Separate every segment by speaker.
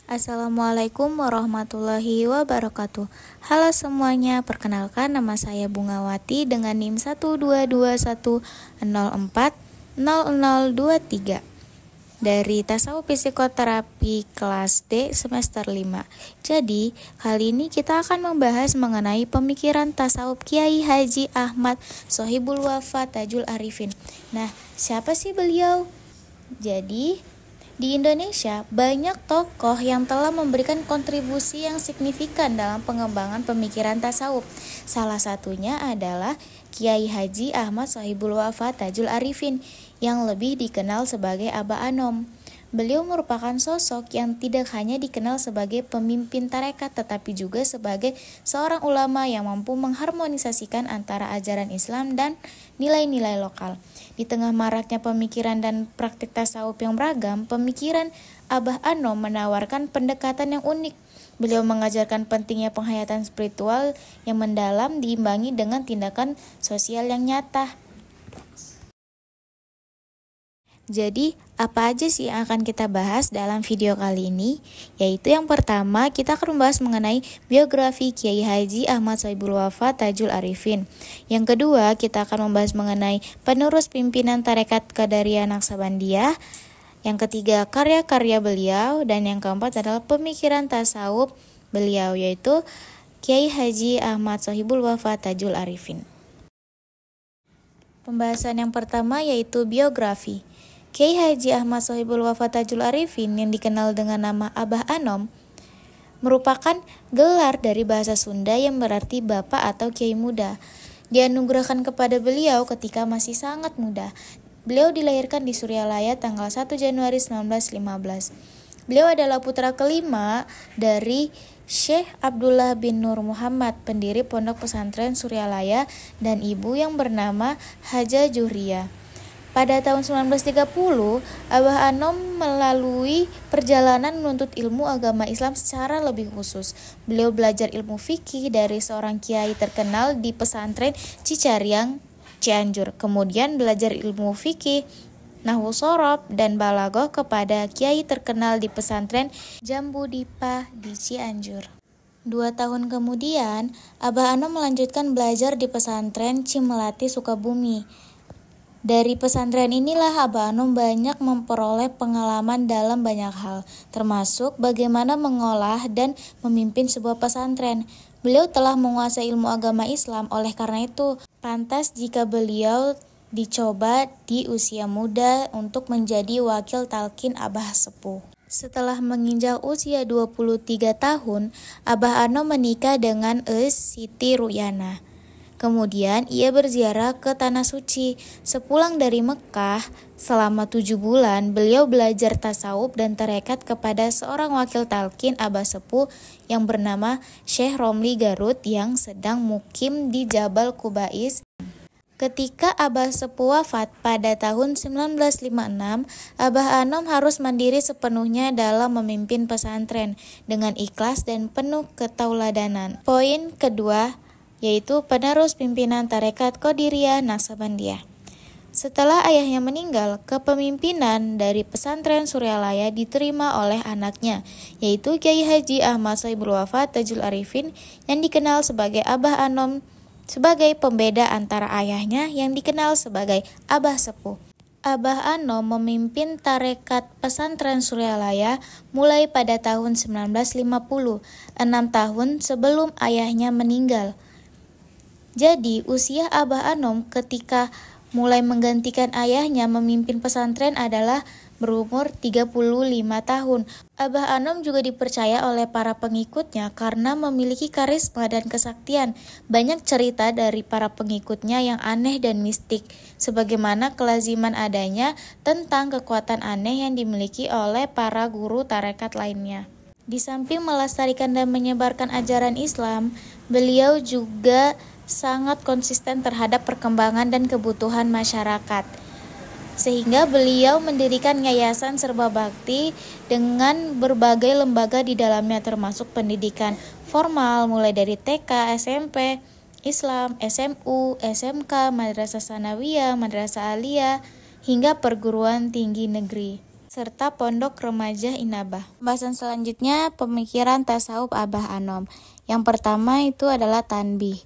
Speaker 1: Assalamualaikum warahmatullahi wabarakatuh. Halo semuanya, perkenalkan nama saya Bungawati dengan NIM 12210404023 dari Tasawuf Psikoterapi kelas D semester 5. Jadi, kali ini kita akan membahas mengenai pemikiran tasawuf Kiai Haji Ahmad Shohibul Wafa Tadjul Arifin. Nah, siapa sih beliau? Jadi, di Indonesia, banyak tokoh yang telah memberikan kontribusi yang signifikan dalam pengembangan pemikiran tasawuf. Salah satunya adalah Kiai Haji Ahmad Shohibul Wafa Tadjul Arifin yang lebih dikenal sebagai Aba Anom. Beliau merupakan sosok yang tidak hanya dikenal sebagai pemimpin tarekat, tetapi juga sebagai seorang ulama yang mampu mengharmonisasikan antara ajaran Islam dan nilai-nilai lokal. Di tengah maraknya pemikiran dan praktik tasawuf yang beragam, pemikiran Abah Anom menawarkan pendekatan yang unik. Beliau mengajarkan pentingnya penghayatan spiritual yang mendalam diimbangi dengan tindakan sosial yang nyata. Jadi, apa aja sih yang akan kita bahas dalam video kali ini? Yaitu yang pertama, kita akan membahas mengenai biografi Kiai Haji Ahmad Shohibul Wafa Tadjul Arifin. Yang kedua, kita akan membahas mengenai penerus pimpinan Tarekat Qadariyah Naqsabandiyah. Yang ketiga, karya-karya beliau. Dan yang keempat adalah pemikiran tasawuf beliau, yaitu Kiai Haji Ahmad Shohibul Wafa Tadjul Arifin. Pembahasan yang pertama yaitu biografi. Kiai Haji Ahmad Shohibul Wafa Tadjul Arifin yang dikenal dengan nama Abah Anom merupakan gelar dari bahasa Sunda yang berarti bapak atau kiai muda. Dianugerahkan kepada beliau ketika masih sangat muda. Beliau dilahirkan di Suryalaya tanggal 1 Januari 1915. Beliau adalah putra kelima dari Syekh Abdullah bin Nur Muhammad, pendiri Pondok Pesantren Suryalaya, dan ibu yang bernama Haja Juhriah. Pada tahun 1930, Abah Anom melalui perjalanan menuntut ilmu agama Islam secara lebih khusus. Beliau belajar ilmu fikih dari seorang kiai terkenal di pesantren Cicariang, Cianjur. Kemudian belajar ilmu fikih, nahwu shorof, dan balaghah kepada kiai terkenal di pesantren Jambu Dipa di Cianjur. 2 tahun kemudian, Abah Anom melanjutkan belajar di pesantren Cimelati, Sukabumi. Dari pesantren inilah Abah Anom banyak memperoleh pengalaman dalam banyak hal, termasuk bagaimana mengolah dan memimpin sebuah pesantren. Beliau telah menguasai ilmu agama Islam, oleh karena itu pantas jika beliau dicoba di usia muda untuk menjadi wakil talqin Abah Sepuh. Setelah menginjak usia 23 tahun, Abah Anom menikah dengan Siti Ruyana. Kemudian ia berziarah ke Tanah Suci. Sepulang dari Mekah, selama 7 bulan beliau belajar tasawuf dan tarekat kepada seorang wakil talqin Abah Sepuh yang bernama Syekh Romli Garut yang sedang mukim di Jabal Kubais. Ketika Abah Sepuh wafat pada tahun 1956, Abah Anom harus mandiri sepenuhnya dalam memimpin pesantren dengan ikhlas dan penuh ketauladanan. Poin kedua yaitu penerus pimpinan Tarekat Qadariyah Naqsabandiyah. Setelah ayahnya meninggal, kepemimpinan dari pesantren Suryalaya diterima oleh anaknya, yaitu Kiai Haji Ahmad Shohibul Wafa Tadjul Arifin yang dikenal sebagai Abah Anom sebagai pembeda antara ayahnya yang dikenal sebagai Abah Sepuh. Abah Anom memimpin Tarekat Pesantren Suryalaya mulai pada tahun 1950, 6 tahun sebelum ayahnya meninggal. Jadi, usia Abah Anom ketika mulai menggantikan ayahnya memimpin pesantren adalah berumur 35 tahun. Abah Anom juga dipercaya oleh para pengikutnya karena memiliki karisma dan kesaktian. Banyak cerita dari para pengikutnya yang aneh dan mistik, sebagaimana kelaziman adanya tentang kekuatan aneh yang dimiliki oleh para guru tarekat lainnya. Di samping melestarikan dan menyebarkan ajaran Islam, beliau juga sangat konsisten terhadap perkembangan dan kebutuhan masyarakat. Sehingga beliau mendirikan yayasan serba bakti dengan berbagai lembaga di dalamnya termasuk pendidikan formal mulai dari TK, SMP, Islam, SMU, SMK, Madrasah Sanawiyah, Madrasah Aliyah, hingga perguruan tinggi negeri. serta Pondok Remaja Inabah. Pembahasan selanjutnya pemikiran tasawuf Abah Anom. Yang pertama itu adalah tanbih.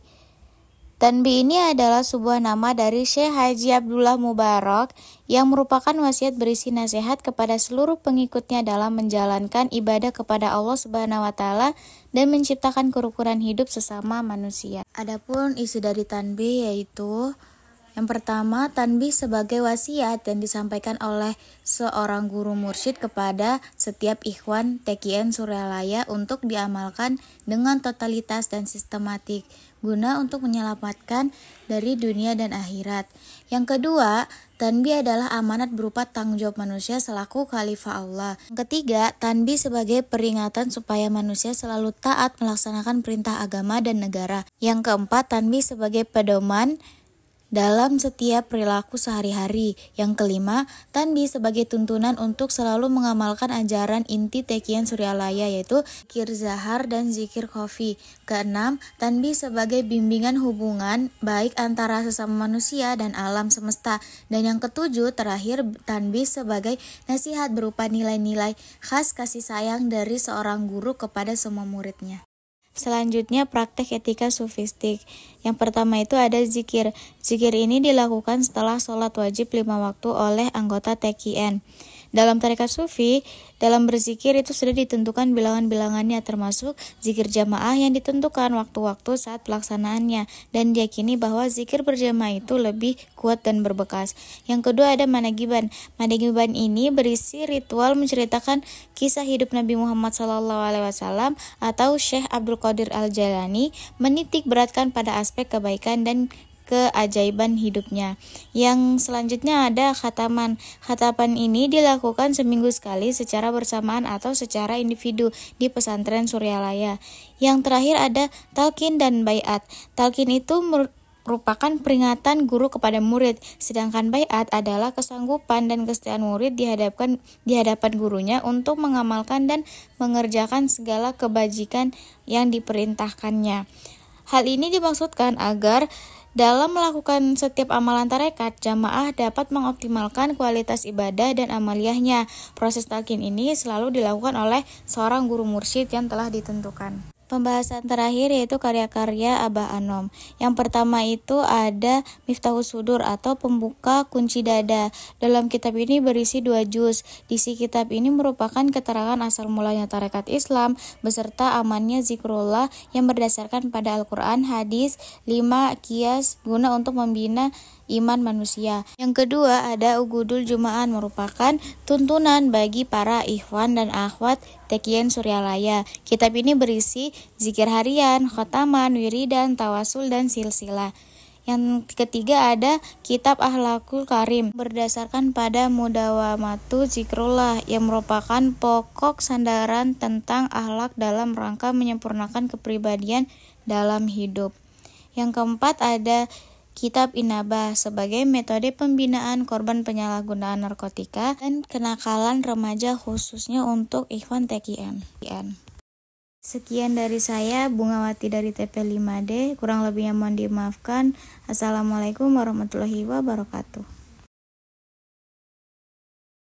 Speaker 1: Tanbih ini adalah sebuah nama dari Syekh Haji Abdullah Mubarak yang merupakan wasiat berisi nasihat kepada seluruh pengikutnya dalam menjalankan ibadah kepada Allah Subhanahu wa taala dan menciptakan kerukunan hidup sesama manusia. Adapun isi dari tanbih yaitu yang pertama, tanbih sebagai wasiat yang disampaikan oleh seorang guru mursyid kepada setiap ikhwan TKN Suryalaya untuk diamalkan dengan totalitas dan sistematik guna untuk menyelamatkan dari dunia dan akhirat. Yang kedua, tanbih adalah amanat berupa tanggung jawab manusia selaku khalifah Allah. Yang ketiga, tanbih sebagai peringatan supaya manusia selalu taat melaksanakan perintah agama dan negara. Yang keempat, tanbih sebagai pedoman dalam setiap perilaku sehari-hari. Yang kelima, tanbih sebagai tuntunan untuk selalu mengamalkan ajaran inti TKN Suryalaya yaitu zikir zahar dan zikir khafi. Keenam, tanbih sebagai bimbingan hubungan baik antara sesama manusia dan alam semesta. Dan yang ketujuh, terakhir, tanbih sebagai nasihat berupa nilai-nilai khas kasih sayang dari seorang guru kepada semua muridnya. Selanjutnya praktek etika sufistik. Yang pertama itu ada zikir. Zikir ini dilakukan setelah sholat wajib 5 waktu oleh anggota TKN. Dalam tarekat sufi, dalam berzikir itu sudah ditentukan bilangan-bilangannya termasuk zikir jamaah yang ditentukan waktu-waktu saat pelaksanaannya dan diyakini bahwa zikir berjamaah itu lebih kuat dan berbekas. Yang kedua ada managiban. Managiban ini berisi ritual menceritakan kisah hidup Nabi Muhammad SAW atau Syekh Abdul Qadir Al-Jalani menitik beratkan pada aspek kebaikan dan keajaiban hidupnya. Yang selanjutnya ada khataman. Khataman ini dilakukan seminggu sekali secara bersamaan atau secara individu di pesantren Suryalaya. Yang terakhir ada talqin dan baiat. Talqin itu merupakan peringatan guru kepada murid, sedangkan baiat adalah kesanggupan dan kesetiaan murid di hadapan gurunya untuk mengamalkan dan mengerjakan segala kebajikan yang diperintahkannya. Hal ini dimaksudkan agar dalam melakukan setiap amalan tarekat, jamaah dapat mengoptimalkan kualitas ibadah dan amaliyahnya. Proses talqin ini selalu dilakukan oleh seorang guru mursyid yang telah ditentukan. Pembahasan terakhir yaitu karya-karya Abah Anom. Yang pertama itu ada Miftahus Sudur atau pembuka kunci dada. Dalam kitab ini berisi 2 juz. Isi kitab ini merupakan keterangan asal mulanya tarekat Islam beserta amannya zikrullah yang berdasarkan pada Al-Quran, hadis, 5 qiyas guna untuk membina iman manusia. Yang kedua ada Ugudul Juma'an, merupakan tuntunan bagi para ikhwan dan akhwat TKN Suryalaya. Kitab ini berisi zikir harian, khotaman, wiridan, tawasul, dan silsilah. Yang ketiga ada Kitab Akhlakul Karim, berdasarkan pada Mudawamatu Zikrullah yang merupakan pokok sandaran tentang akhlak dalam rangka menyempurnakan kepribadian dalam hidup. Yang keempat ada Kitab Inabah sebagai metode pembinaan korban penyalahgunaan narkotika dan kenakalan remaja khususnya untuk ikhwan TKN. Sekian dari saya, Bungawati dari TP5D. Kurang lebihnya mohon dimaafkan. Assalamualaikum warahmatullahi wabarakatuh.